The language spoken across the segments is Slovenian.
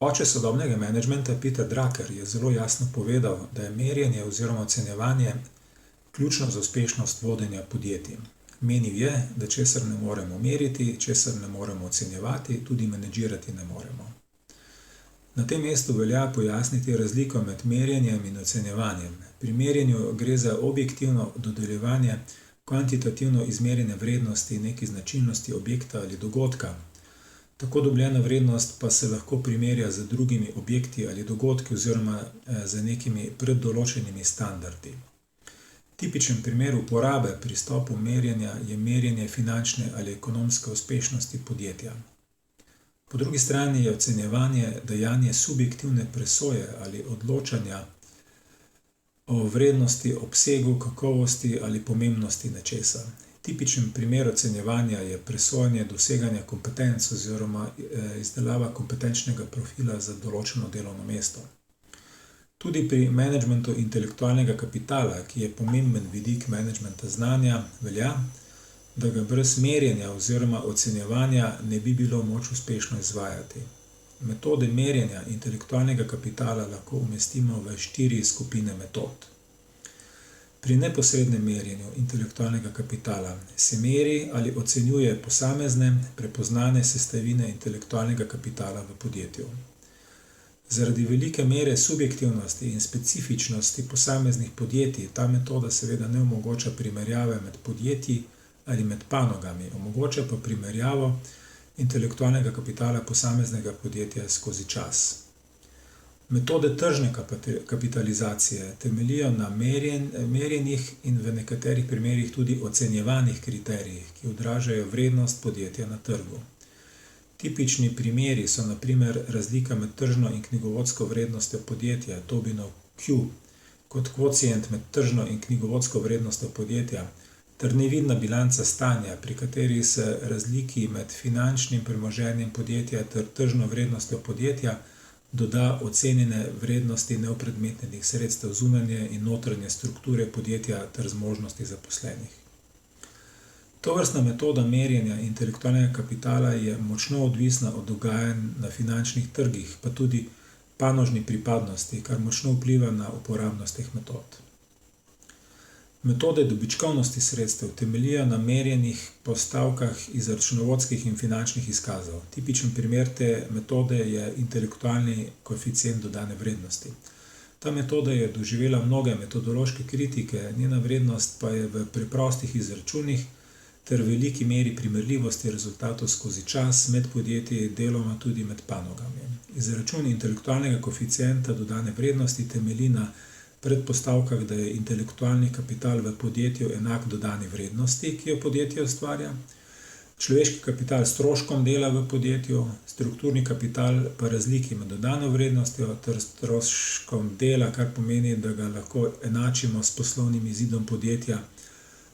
Oče sodobnega menedžmenta Peter Drucker je zelo jasno povedal, da je merjenje oziroma ocenjevanje ključno za uspešnost vodenja podjetij. Menil je, da česar ne moremo meriti, česar ne moremo ocenjevati, tudi menedžirati ne moremo. Na tem mestu velja pojasniti razliko med merjenjem in ocenjevanjem. Pri merjenju gre za objektivno dodeljevanje kvantitativno izmerjene vrednosti neki značilnosti objekta ali dogodka. Tako dobljena vrednost pa se lahko primerja z drugimi objekti ali dogodki oziroma z nekimi preddoločenimi standardi. Tipičen primer uporabe pristopu merjenja je merjenje finančne ali ekonomske uspešnosti podjetja. Po drugi strani je ocenjevanje dejanje subjektivne presoje ali odločanja o vrednosti, obsegu, kakovosti ali pomembnosti nečesa. Tipičen primer ocenjevanja je presojanje doseganja kompetenc oziroma izdelava kompetenčnega profila za določeno delovno mesto. Tudi pri menedžmentu intelektualnega kapitala, ki je pomemben vidik menedžmenta znanja, velja, da ga brez merjenja oziroma ocenjevanja ne bi bilo moč uspešno izvajati. Metode merjenja intelektualnega kapitala lahko umestimo v 4 skupine metod. Pri neposrednem merjenju intelektualnega kapitala se meri ali ocenjuje posamezne, prepoznane sestavine intelektualnega kapitala v podjetju. Zaradi velike mere subjektivnosti in specifičnosti posameznih podjetij ta metoda seveda ne omogoča primerjave med podjetji ali med panogami, omogoča pa primerjavo intelektualnega kapitala posameznega podjetja skozi čas. Metode tržne kapitalizacije temeljijo na merjenih in v nekaterih primerih tudi ocenjevanih kriterijih, ki odražajo vrednost podjetja na trgu. Tipični primeri so na primer razlika med tržno in knjigovodsko vrednostjo podjetja, Tobinov Q, kot kvocient med tržno in knjigovodsko vrednostjo podjetja, ter nevidna bilanca stanja, pri kateri se razliki med finančnim premoženjem podjetja ter tržno vrednostjo podjetja doda ocenjene vrednosti neopredmetnenih sredstev zunanje in notranje strukture podjetja ter zmožnosti zaposlenih. Tovrstna metoda merjenja intelektualnega kapitala je močno odvisna od dogajanj na finančnih trgih, pa tudi panožni pripadnosti, kar močno vpliva na uporabnost teh metod. Metode dobičkovnosti sredstev temeljijo na merjenih postavkah iz računovodskih in finančnih izkazov. Tipičen primer te metode je intelektualni koeficient dodane vrednosti. Ta metoda je doživela mnoge metodološke kritike, njena vrednost pa je v preprostih izračunih ter veliki meri primerljivosti rezultatov skozi čas med podjetji, deloma tudi med panogami. Izračun intelektualnega koeficienta dodane vrednosti temelji na predpostavkah, da je intelektualni kapital v podjetju enak dodani vrednosti, ki jo podjetje ustvarja, človeški kapital stroškom dela v podjetju, strukturni kapital pa razliki med dodano vrednostjo ter stroškom dela, kar pomeni, da ga lahko enačimo s poslovnim izidom podjetja,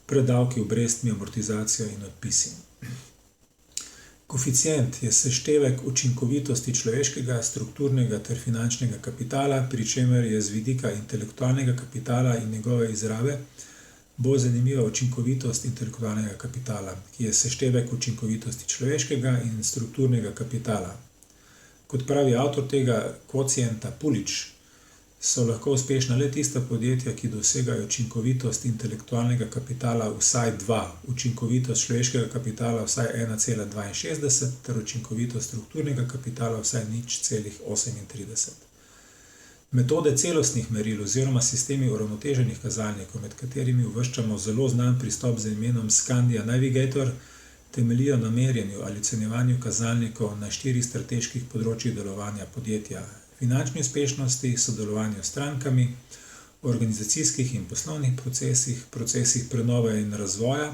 pred davki, obrestmi, amortizacijo in odpisi. Koeficient je seštevek učinkovitosti človeškega, strukturnega ter finančnega kapitala, pri čemer je z vidika intelektualnega kapitala in njegove izrabe bolj zanimiva učinkovitost intelektualnega kapitala, ki je seštevek učinkovitosti človeškega in strukturnega kapitala. Kot pravi avtor tega kvocienta Pulič, so lahko uspešna le tista podjetja, ki dosegajo učinkovitost intelektualnega kapitala vsaj 2, učinkovitost človeškega kapitala vsaj 1,62 ter učinkovitost strukturnega kapitala vsaj 0,38. Metode celostnih meril oziroma sistemi uravnoteženih kazalnikov, med katerimi uvrščamo zelo znan pristop z imenom Scandia Navigator, temeljijo na merjenju ali ocenjevanju kazalnikov na 4 strateških področjih delovanja podjetja: finančni uspešnosti, sodelovanju s strankami, organizacijskih in poslovnih procesih, procesih prenove in razvoja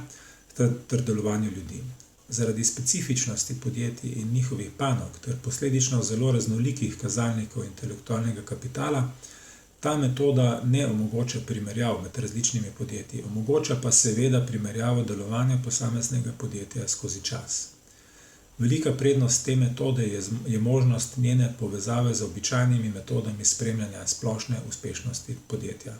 ter delovanju ljudi. Zaradi specifičnosti podjetij in njihovih panog ter posledično zelo raznolikih kazalnikov intelektualnega kapitala, ta metoda ne omogoča primerjav med različnimi podjetji, omogoča pa seveda primerjavo delovanja posameznega podjetja skozi čas. Velika prednost te metode je možnost njene povezave z običajnimi metodami spremljanja splošne uspešnosti podjetja.